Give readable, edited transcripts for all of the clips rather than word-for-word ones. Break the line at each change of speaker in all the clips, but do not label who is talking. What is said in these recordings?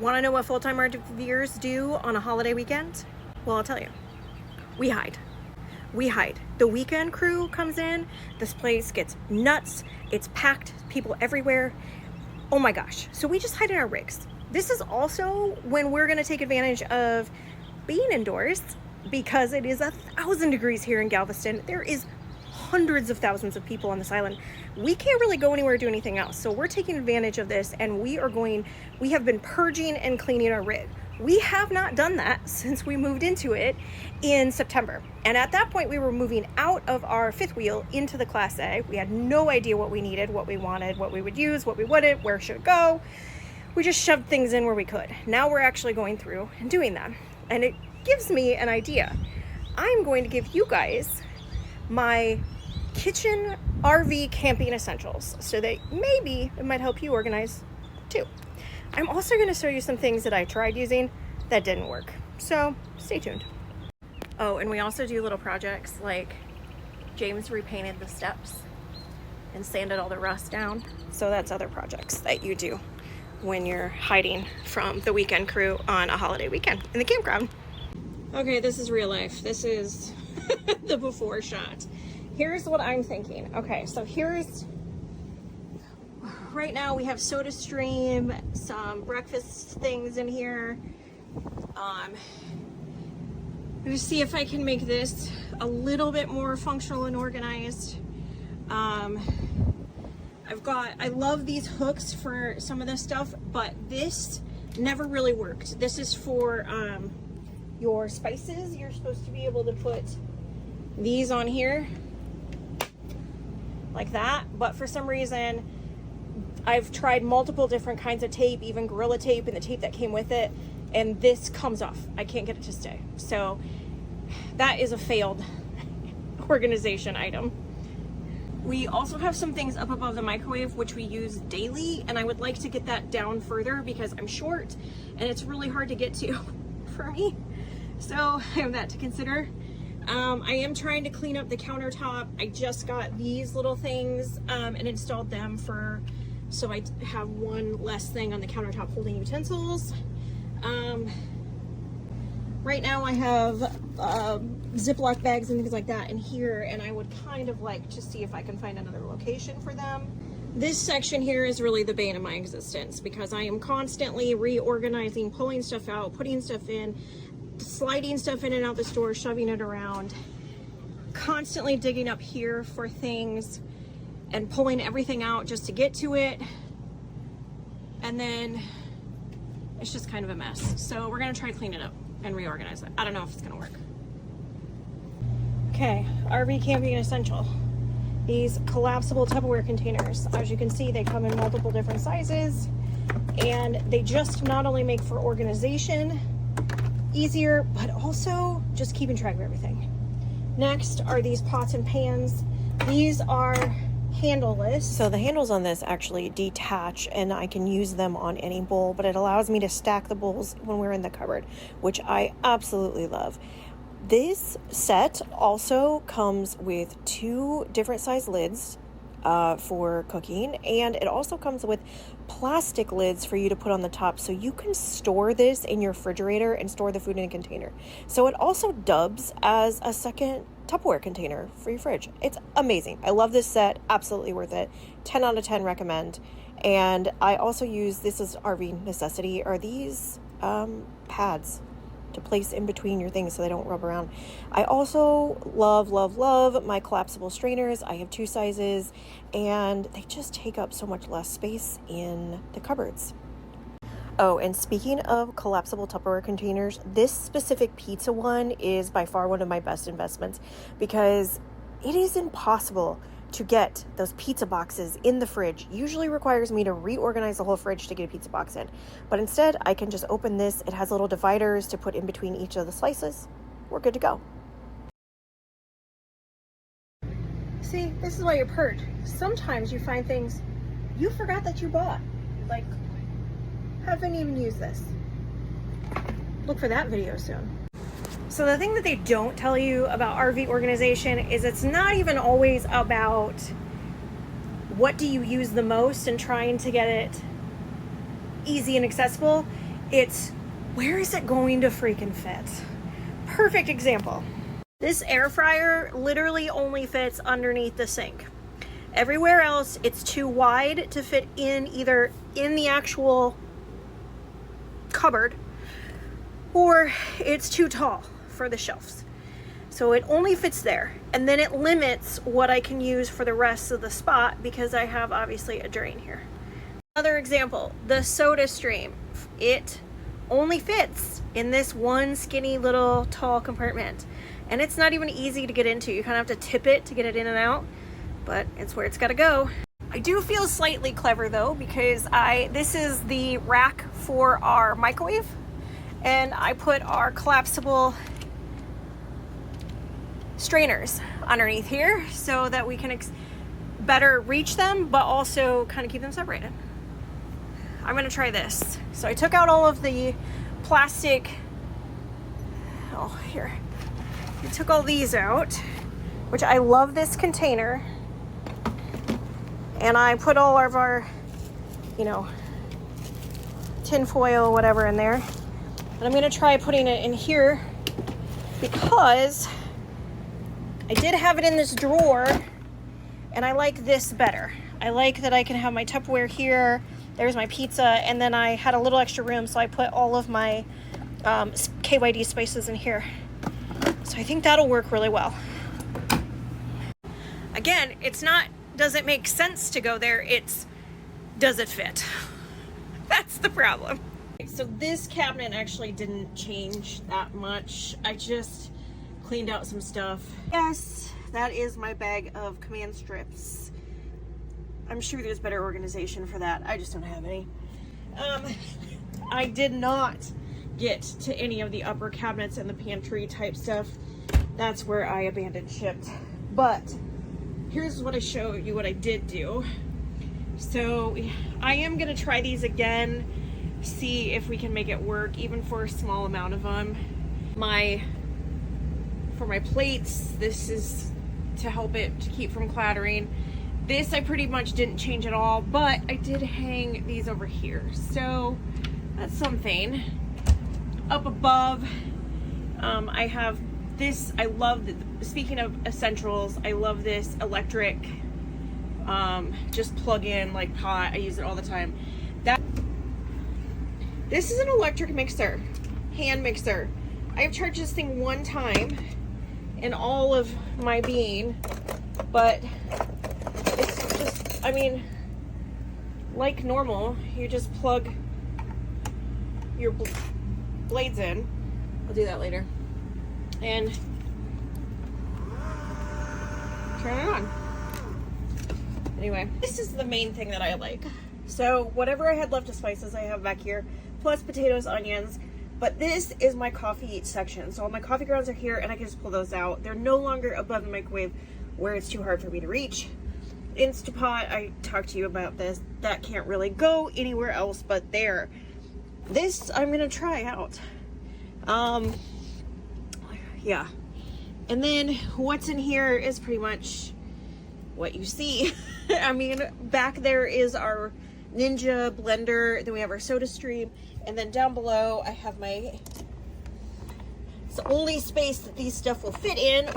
Want to know what full-time RVers do on a holiday weekend? Well, I'll tell you. We hide. We hide. The weekend crew comes in, this place gets nuts, it's packed, people everywhere. Oh my gosh. So we just hide in our rigs. This is also when we're gonna take advantage of being indoors because it is 1,000 degrees here in Galveston. There is hundreds of thousands of people on this island. We can't really go anywhere or do anything else. So we're taking advantage of this and we have been purging and cleaning our rig. We have not done that since we moved into it in September. And at that point, we were moving out of our fifth wheel into the Class A. We had no idea what we needed, what we wanted, what we would use, what we wouldn't, where should it go. We just shoved things in where we could. Now we're actually going through and doing that. And it gives me an idea. I'm going to give you guys my kitchen RV camping essentials so that maybe it might help you organize too. I'm also going to show you some things that I tried using that didn't work. So stay tuned. Oh, and we also do little projects like James repainted the steps and sanded all the rust down. So that's other projects that you do when you're hiding from the weekend crew on a holiday weekend in the campground. Okay, this is real life. This is the before shot. Here's what I'm thinking. Okay, so right now we have SodaStream, some breakfast things in here. Let me see if I can make this a little bit more functional and organized. I love these hooks for some of this stuff, but this never really worked. This is for your spices. You're supposed to be able to put these on here like that, but for some reason I've tried multiple different kinds of tape, even Gorilla Tape and the tape that came with it, and this comes off. I can't get it to stay. So that is a failed organization item. We also have some things up above the microwave which we use daily, and I would like to get that down further because I'm short and it's really hard to get to for me. So I have that to consider. I am trying to clean up the countertop. I just got these little things and installed them so I have one less thing on the countertop holding utensils. Right now I have Ziploc bags and things like that in here, and I would kind of like to see if I can find another location for them. This section here is really the bane of my existence because I am constantly reorganizing, pulling stuff out, putting stuff in, sliding stuff in and out the store, shoving it around, constantly digging up here for things and pulling everything out just to get to it. And then it's just kind of a mess. So we're gonna try to clean it up and reorganize it. I don't know if it's gonna work. Okay, RV camping essential. These collapsible Tupperware containers. As you can see, they come in multiple different sizes, and they just not only make for organization easier, but also just keeping track of everything. Next are these pots and pans. These are handleless. So the handles on this actually detach and I can use them on any bowl, but it allows me to stack the bowls when we're in the cupboard, which I absolutely love. This set also comes with 2 different size lids for cooking, and it also comes with plastic lids for you to put on the top so you can store this in your refrigerator and store the food in a container. So it also dubs as a second Tupperware container for your fridge. It's amazing. I love this set. Absolutely worth it. 10 out of 10 recommend. And I also use, this is RV necessity, are these pads to place in between your things so they don't rub around. I also love my collapsible strainers. I have 2 sizes and they just take up so much less space in the cupboards. Oh, and speaking of collapsible Tupperware containers, this specific pizza one is by far one of my best investments because it is impossible to get those pizza boxes in the fridge. Usually requires me to reorganize the whole fridge to get a pizza box in. But instead, I can just open this. It has little dividers to put in between each of the slices. We're good to go. See, this is why you're purged. Sometimes you find things you forgot that you bought. Like, haven't even used this. Look for that video soon. So the thing that they don't tell you about RV organization is it's not even always about what do you use the most and trying to get it easy and accessible. It's where is it going to freaking fit? Perfect example. This air fryer literally only fits underneath the sink. Everywhere else, it's too wide to fit in either in the actual cupboard or it's too tall for the shelves. So it only fits there. And then it limits what I can use for the rest of the spot because I have obviously a drain here. Another example, the soda stream. It only fits in this one skinny little tall compartment. And it's not even easy to get into. You kind of have to tip it to get it in and out, but it's where it's gotta go. I do feel slightly clever though, because this is the rack for our microwave, and I put our collapsible strainers underneath here so that we can better reach them, but also kind of keep them separated. I'm gonna try this. So I took out all of the plastic, I took all these out, which I love this container. And I put all of our, tin foil or whatever in there. And I'm gonna try putting it in here because I did have it in this drawer and I like this better. I like that I can have my Tupperware here. There's my pizza, and then I had a little extra room, so I put all of my KYD spices in here. So I think that'll work really well. Again, does it make sense to go there? Does it fit? That's the problem. So this cabinet actually didn't change that much. I just cleaned out some stuff. Yes, that is my bag of command strips. I'm sure there's better organization for that. I just don't have any. I did not get to any of the upper cabinets and the pantry type stuff. That's where I abandoned ship. But here's what I show you what I did do. So I am gonna try these again, see if we can make it work, even for a small amount of them. For my plates, this is to help it to keep from clattering. This I pretty much didn't change at all, but I did hang these over here. So that's something. Up above, I have this. I love, speaking of essentials, I love this electric, just plug in like pot. I use it all the time. This is an electric mixer, hand mixer. I have charged this thing one time in all of my being, but it's just, like normal, you just plug your blades in. I'll do that later. And turn it on. Anyway, this is the main thing that I like. So whatever I had left of spices I have back here, plus potatoes, onions. But this is my coffee section. So all my coffee grounds are here and I can just pull those out. They're no longer above the microwave where it's too hard for me to reach. Instapot, I talked to you about this. That can't really go anywhere else but there. This I'm gonna try out. Yeah. And then what's in here is pretty much what you see. Back there is our Ninja blender, then we have our soda stream, and then down below I have it's the only space that these stuff will fit in,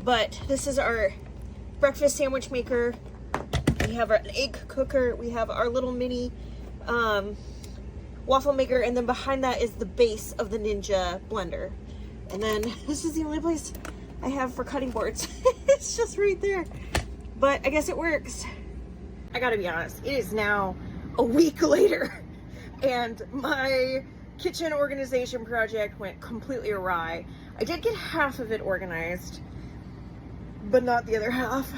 but this is our breakfast sandwich maker. We have an egg cooker, we have our little mini waffle maker, and then behind that is the base of the Ninja blender. And then this is the only place I have for cutting boards. It's just right there, but I guess it works. I gotta be honest, it is now a week later and my kitchen organization project went completely awry. I did get half of it organized, but not the other half.